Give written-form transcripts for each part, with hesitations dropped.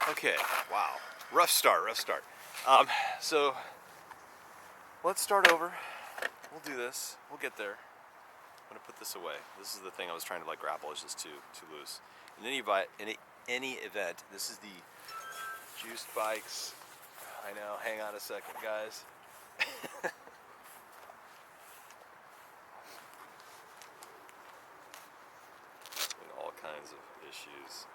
Okay, wow. Rough start. So let's start over. We'll do this. We'll get there. I'm gonna put this away. This is the thing I was trying to like grapple. It's just too loose. In any event, this is the juiced bikes. I know. Hang on a second, guys. All kinds of issues.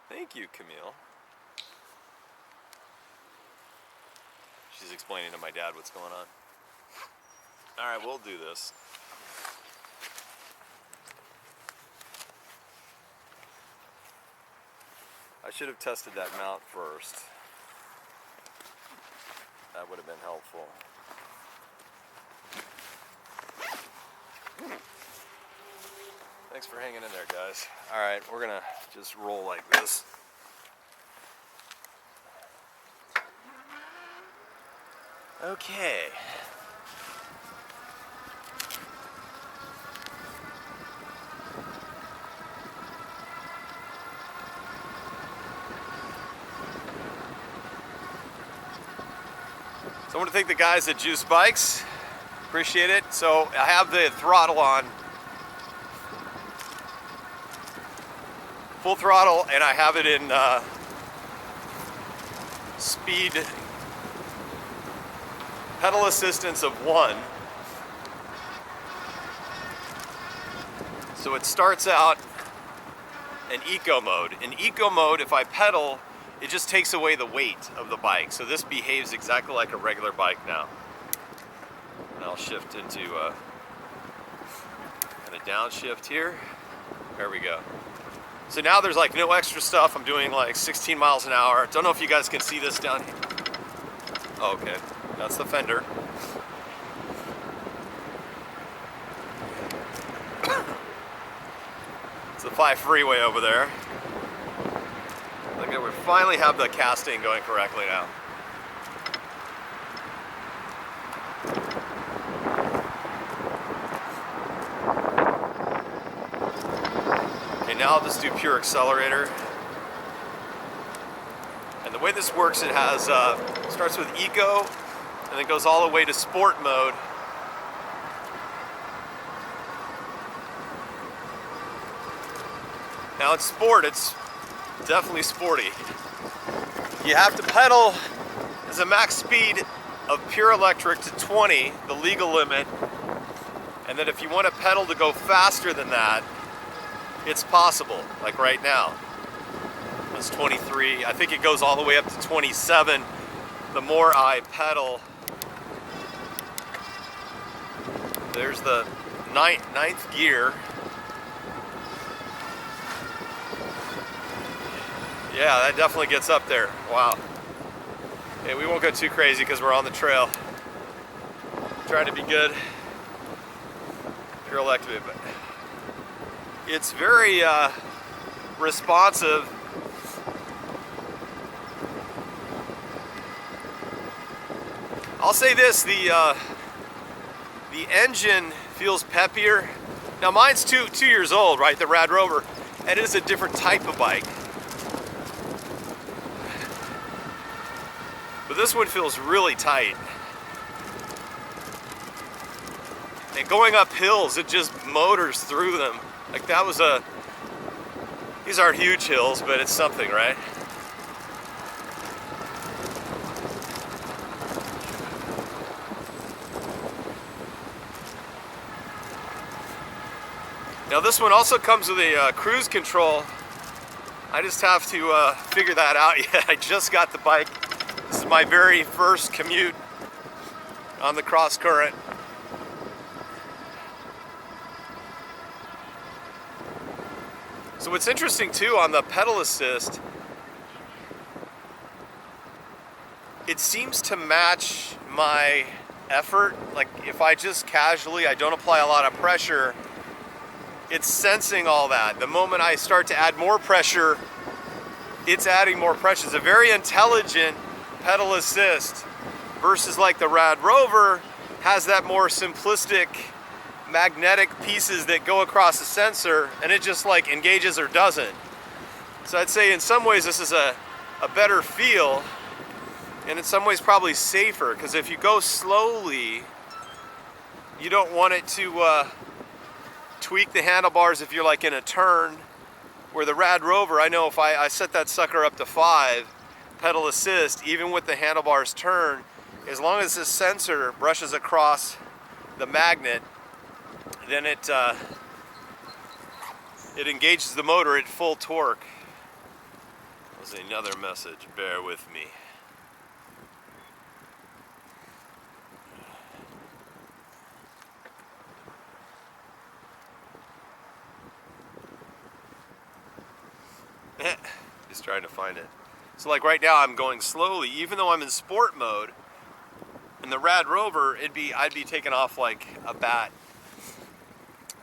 Thank you, Camille. She's explaining to my dad what's going on. All right, we'll do this. I should have tested that mount first. That would have been helpful. Thanks for hanging in there, guys. All right, we're gonna just roll like this. Okay. So I want to thank the guys at Juice Bikes. Appreciate it. So I have the throttle on. Full throttle, and I have it in speed pedal assistance of 1. So it starts out in eco mode. In eco mode, if I pedal, it just takes away the weight of the bike. So this behaves exactly like a regular bike now. And I'll shift into kind of downshift here. There we go. So now there's like no extra stuff. I'm doing like 16 miles an hour. Don't know if you guys can see this down here. Oh, okay, that's the fender. It's the 5 freeway over there. Look at, we finally have the casting going correctly now. Now I'll just do pure accelerator. And the way this works, it has starts with eco and then goes all the way to sport mode. Now in sport, it's definitely sporty. You have to pedal as a max speed of pure electric to 20, the legal limit. And then if you want to pedal to go faster than that, it's possible, like right now. It's 23. I think it goes all the way up to 27. The more I pedal, there's the ninth gear. Yeah, that definitely gets up there. Wow. Okay, we won't go too crazy because we're on the trail. Trying to be good. Pure electric, but it's very responsive. I'll say this, the engine feels peppier. Now mine's two years old, right, the Rad Rover, and it is a different type of bike. But this one feels really tight. And going up hills, it just motors through them. Like that was these aren't huge hills, but it's something, right? Now this one also comes with a cruise control. I just have to figure that out yet. I just got the bike. This is my very first commute on the cross current. So what's interesting too on the pedal assist, it seems to match my effort. Like if I just casually, I don't apply a lot of pressure, it's sensing all that. The moment I start to add more pressure, it's adding more pressure. It's a very intelligent pedal assist versus like the Rad Rover has that more simplistic magnetic pieces that go across the sensor, and it just like engages or doesn't. So I'd say in some ways this is a better feel, and in some ways probably safer, because if you go slowly, you don't want it to tweak the handlebars if you're like in a turn. Where the Rad Rover, I know if I set that sucker up to 5 pedal assist, even with the handlebars turn, as long as this sensor brushes across the magnet, then it engages the motor at full torque. That was another message, bear with me. Just trying to find it. So like right now I'm going slowly, even though I'm in sport mode. In the Rad Rover, I'd be taking off like a bat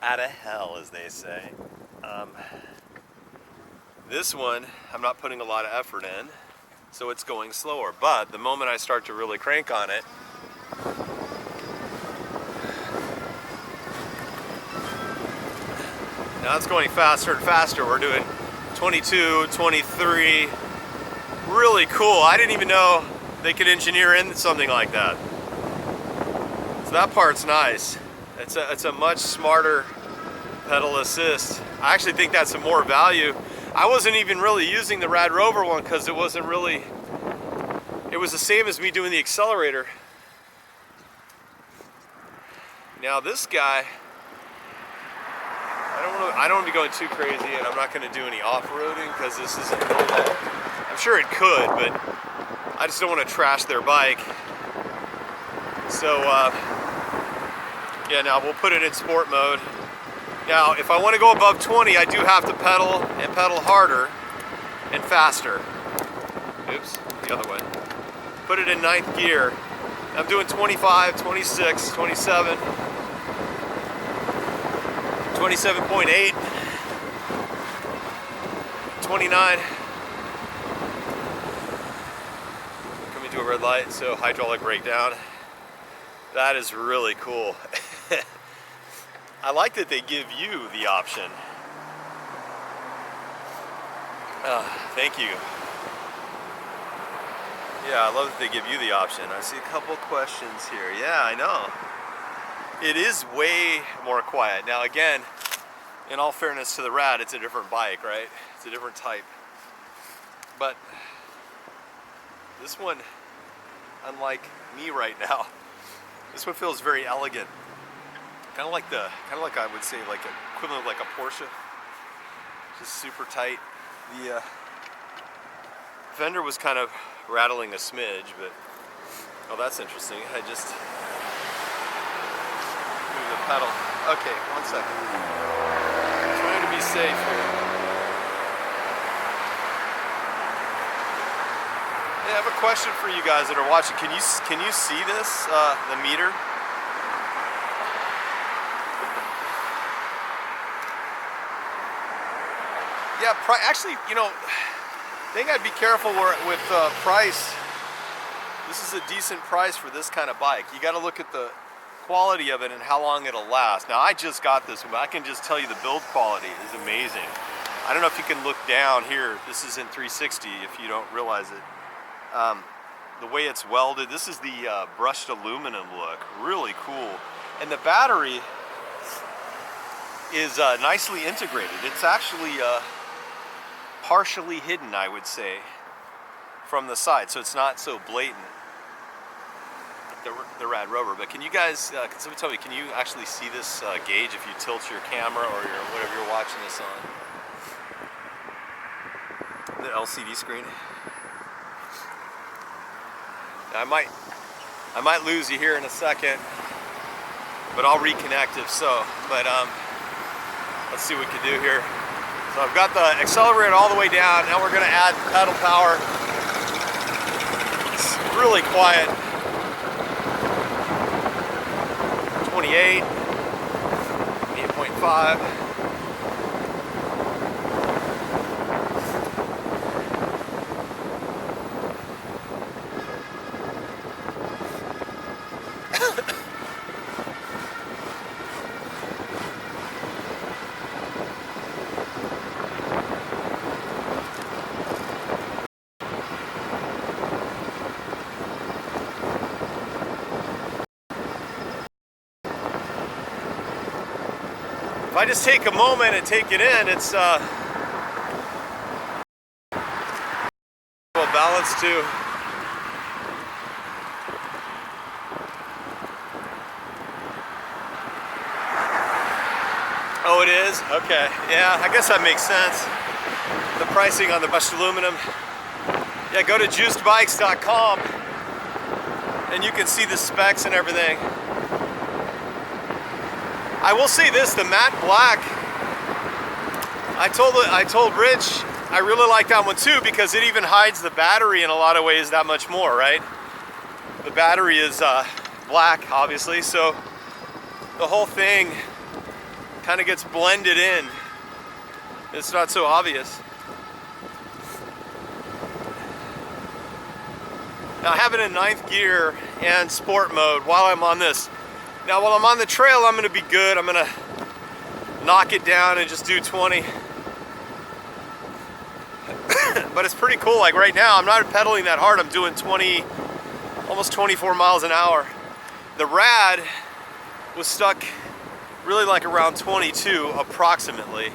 out of hell, as they say. This one, I'm not putting a lot of effort in, so it's going slower. But the moment I start to really crank on it, now it's going faster and faster. We're doing 22, 23, really cool. I didn't even know they could engineer in something like that. So that part's nice. It's a much smarter pedal assist. I actually think that's some more value. I wasn't even really using the Rad Rover one because it wasn't really, it was the same as me doing the accelerator. Now this guy, I don't want to be going too crazy, and I'm not going to do any off-roading because this isn't really, I'm sure it could, but I just don't want to trash their bike. So yeah, now we'll put it in sport mode. Now if I want to go above 20, I do have to pedal and pedal harder and faster. Oops, the other way. Put it in 9th gear. I'm doing 25, 26, 27. 27.8, 29. Coming to a red light, so hydraulic breakdown. That is really cool. I like that they give you the option. Thank you. Yeah, I love that they give you the option. I see a couple questions here. Yeah, I know. It is way more quiet. Now again, in all fairness to the Rad, it's a different bike, right? It's a different type. But this one, unlike me right now, this one feels very elegant. Kind of like I would say like equivalent of like a Porsche. Just super tight. The fender was kind of rattling a smidge, but oh, that's interesting. I just the pedal. Okay, 1 second. I'm trying to be safe here. Hey, I have a question for you guys that are watching. Can you see this? The meter? Yeah, actually, you know, I think I'd be careful with price. This is a decent price for this kind of bike. You got to look at the quality of it and how long it'll last. Now I just got this one, but I can just tell you the build quality is amazing. I don't know if you can look down here. This is in 360 if you don't realize it. The way it's welded, this is the brushed aluminum look, really cool. And the battery is nicely integrated. It's actually partially hidden, I would say, from the side, so it's not so blatant. The Rad Rover, but can you guys, can someone tell me, can you actually see this gauge if you tilt your camera or whatever you're watching this on? The LCD screen. Now, I might lose you here in a second, but I'll reconnect if so. But let's see what we can do here. So I've got the accelerator all the way down. Now we're going to add pedal power. It's really quiet. 28, 8.5. I just take a moment and take it in, it's well balanced too. Oh, it is? Okay. Yeah, I guess that makes sense. The pricing on the brushed aluminum. Yeah, go to juicedbikes.com and you can see the specs and everything. I will say this, the matte black, I told Rich I really like that one too because it even hides the battery in a lot of ways that much more, right? The battery is black, obviously, so the whole thing kind of gets blended in. It's not so obvious. Now I have it in 9th gear and sport mode while I'm on this. Now while I'm on the trail, I'm gonna be good. I'm gonna knock it down and just do 20. But it's pretty cool. Like right now, I'm not pedaling that hard. I'm doing 20, almost 24 miles an hour. The rad was stuck really like around 22 approximately.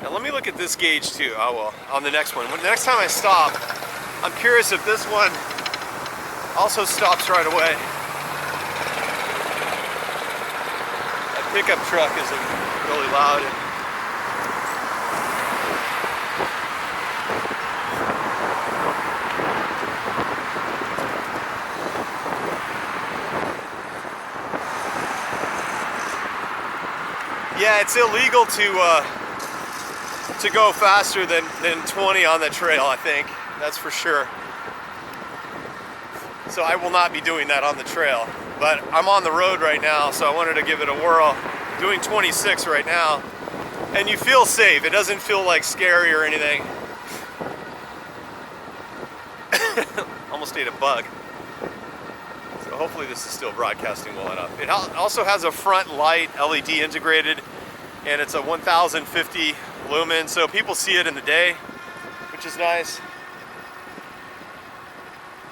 Now let me look at this gauge too. Oh well, on the next one. The next time I stop, I'm curious if this one also stops right away. That pickup truck is really loud. Yeah, it's illegal to go faster than 20 on the trail, I think. That's for sure. So I will not be doing that on the trail. But I'm on the road right now, so I wanted to give it a whirl. Doing 26 right now. And you feel safe. It doesn't feel like scary or anything. Almost ate a bug. So hopefully this is still broadcasting well enough. It also has a front light LED integrated, and it's a 1050 lumen, so people see it in the day, which is nice.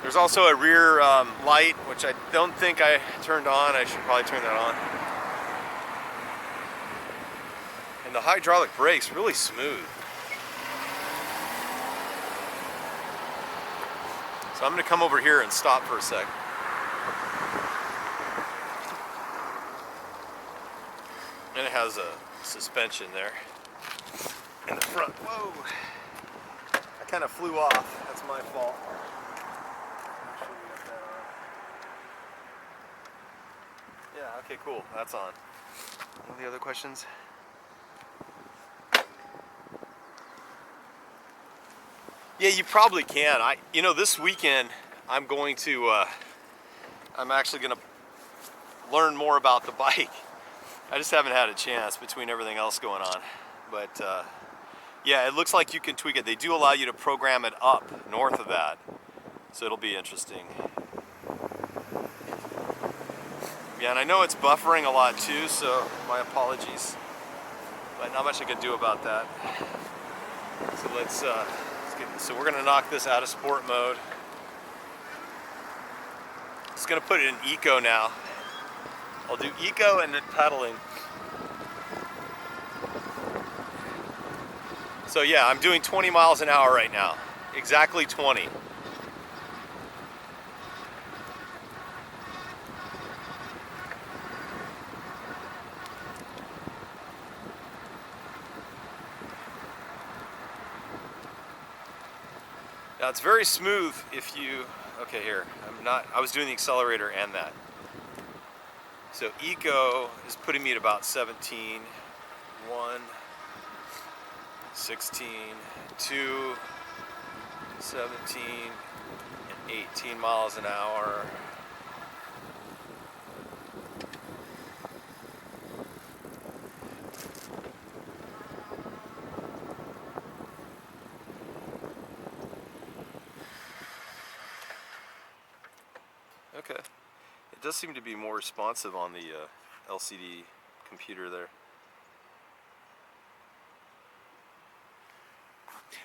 There's also a rear light, which I don't think I turned on. I should probably turn that on. And the hydraulic brakes, really smooth. So I'm gonna come over here and stop for a sec. And it has a suspension there in the front. Whoa! I kind of flew off. That's my fault. Make sure we got that on. Yeah, okay, cool. That's on. Any other questions? Yeah, you probably can. You know, this weekend I'm going to, I'm actually going to learn more about the bike. I just haven't had a chance between everything else going on. But yeah, it looks like you can tweak it. They do allow you to program it up north of that. So it'll be interesting. Yeah, and I know it's buffering a lot too, so my apologies. But not much I can do about that. So let's get this. So we're gonna knock this out of sport mode. Just gonna put it in eco now. I'll do eco and then pedaling. So yeah, I'm doing 20 miles an hour right now. Exactly 20. Now it's very smooth if you, okay here, I was doing the accelerator and that. So eco is putting me at about 17, 1, 16, 2, 17, and 18 miles an hour. Okay. It does seem to be more responsive on the LCD computer there.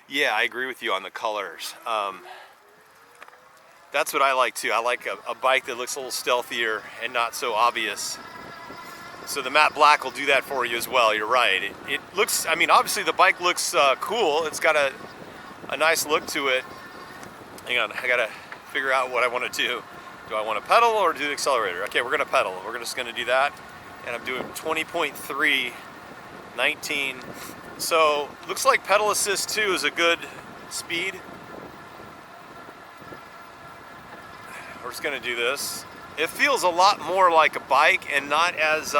Yeah, I agree with you on the colors. That's what I like too. I like a bike that looks a little stealthier and not so obvious. So the matte black will do that for you as well. You're right. It looks, I mean, obviously the bike looks cool. It's got a nice look to it. Hang on, I gotta figure out what I want to do. Do I want to pedal or do the accelerator? Okay, we're gonna pedal. We're just gonna do that. And I'm doing 20.3, 19. So looks like pedal assist 2 is a good speed. We're just gonna do this. It feels a lot more like a bike and not as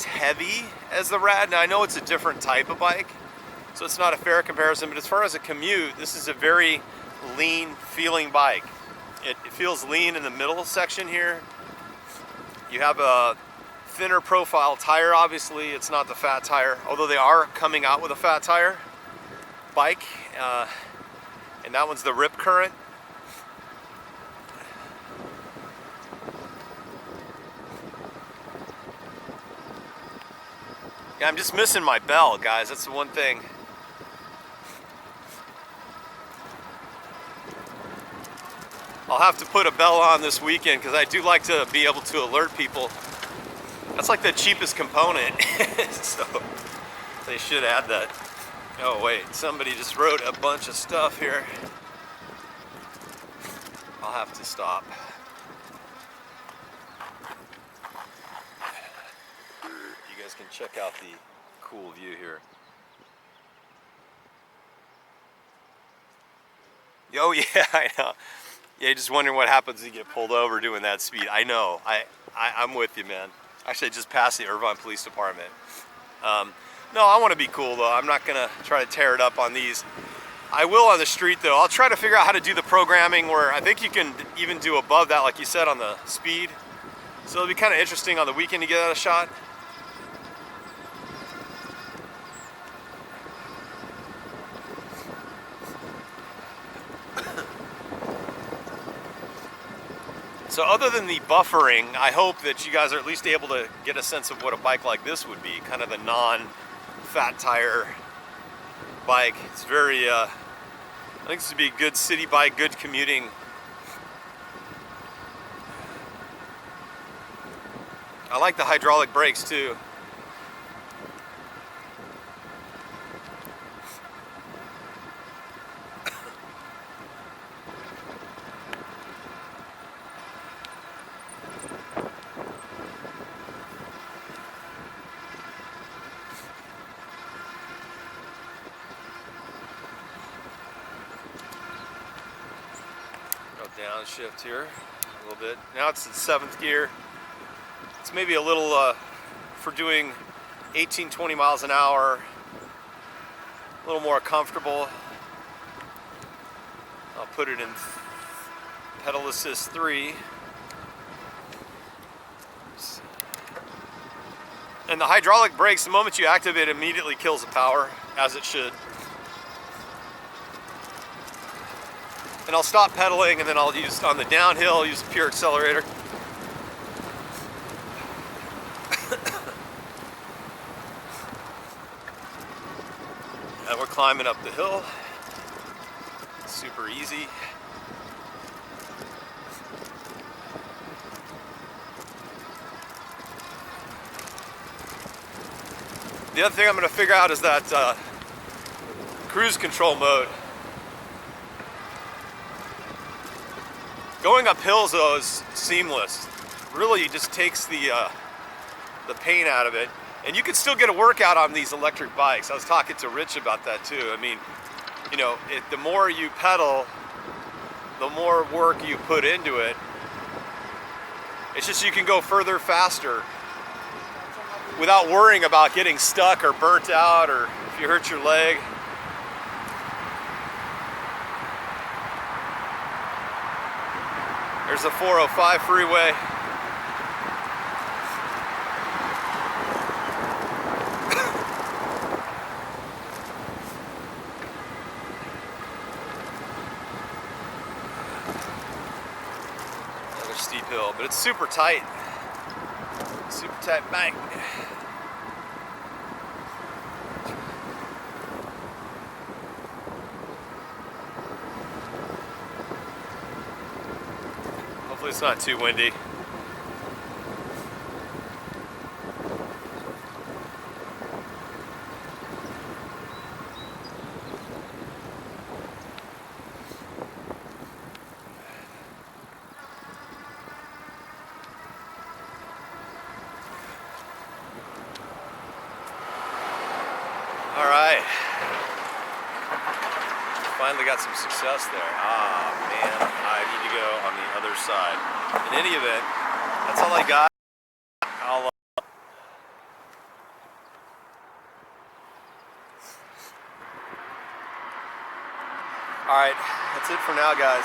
heavy as the Rad. Now I know it's a different type of bike, so it's not a fair comparison, but as far as a commute, this is a very lean feeling bike. It feels lean in the middle section here. You have a thinner profile tire, obviously. It's not the fat tire, although they are coming out with a fat tire bike, and that one's the Rip Current. Yeah, I'm just missing my bell, guys. That's the one thing. I'll have to put a bell on this weekend because I do like to be able to alert people. That's like the cheapest component, so they should add that. Oh wait, somebody just wrote a bunch of stuff here. I'll have to stop. You guys can check out the cool view here. Oh yeah, I know. Yeah, you're just wondering what happens when you get pulled over doing that speed. I know. I'm with you, man. Actually, I just passed the Irvine Police Department. No, I want to be cool, though. I'm not going to try to tear it up on these. I will on the street, though. I'll try to figure out how to do the programming where I think you can even do above that, like you said, on the speed. So it'll be kind of interesting on the weekend to get that a shot. So other than the buffering, I hope that you guys are at least able to get a sense of what a bike like this would be, kind of the non-fat tire bike. It's very, I think this would be a good city bike, good commuting. I like the hydraulic brakes too. Downshift here a little bit. Now it's in 7th gear. It's maybe a little for doing 18, 20 miles an hour, a little more comfortable. I'll put it in pedal assist 3. And the hydraulic brakes, the moment you activate it, immediately kills the power, as it should. And I'll stop pedaling, and then I'll use, on the downhill, use a pure accelerator. And we're climbing up the hill. Super easy. The other thing I'm going to figure out is that cruise control mode. Going up hills, though, is seamless. Really just takes the pain out of it. And you can still get a workout on these electric bikes. I was talking to Rich about that too. I mean, you know, the more you pedal, the more work you put into it. It's just you can go further, faster, without worrying about getting stuck or burnt out, or if you hurt your leg. There's the 405 freeway. Another steep hill, but it's super tight. Super tight bank. Hopefully it's not too windy. right. Finally got some success there. Ah, man, I need to go on the other side. In any event, that's all I got. All right, that's it for now, guys.